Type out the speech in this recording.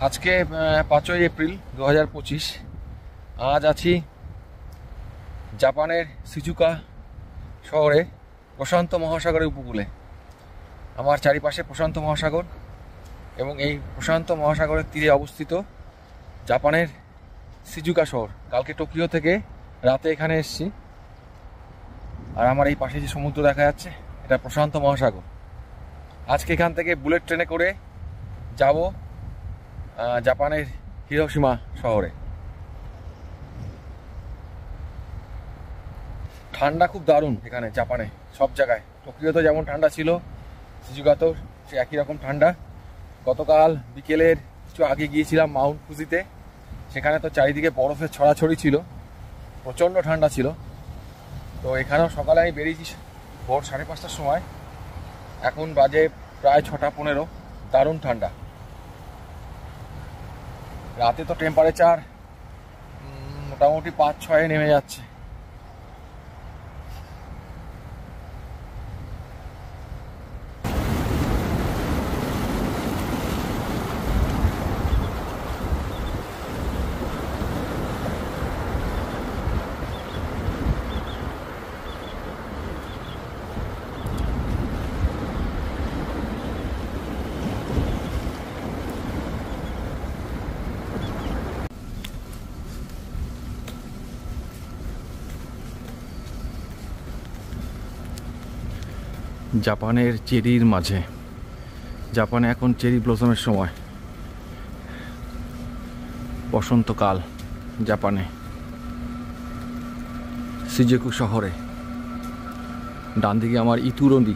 আজকে 5ই এপ্রিল 2025। আজ আছি জাপানের শিজুকা শহরে প্রশান্ত মহাসাগরের উপকূলে। আমার চারিপাশে প্রশান্ত মহাসাগর এবং এই প্রশান্ত মহাসাগরের তীরে অবস্থিত জাপানের শিজুকা শহর। কালকে টোকিও থেকে রাতে এখানে এসেছি। আর আমার এই পাশে যে সমুদ্র দেখা যাচ্ছে এটা প্রশান্ত মহাসাগর। আজকে এখান থেকে বুলেট ট্রেনে করে যাব জাপানের হিরোশিমা শহরে। ঠান্ডা খুব দারুণ এখানে জাপানে, সব জায়গায়। টোকিওতে যেমন ঠান্ডা ছিল, শিজুকাতেও সে একই রকম ঠান্ডা। গতকাল বিকেলের কিছু আগে গিয়েছিলাম মাউন্ট ফুজিতে, সেখানে তো চারিদিকে বরফের ছড়াছড়ি ছিল, প্রচণ্ড ঠান্ডা ছিল। তো এখানেও সকালে আমি বেরিয়েছি ভোর 5:30টার সময়, এখন বাজে প্রায় 6:15। দারুণ ঠান্ডা। রাতে তো টেম্পারেচার মোটামুটি 5-6 নেমে যাচ্ছে। জাপানের চেরির মাঝে, জাপানে এখন চেরি ব্লসমের সময়, বসন্তকাল জাপানে শিজুকু শহরে। ডান দিকে আমার ইতুরো নদী।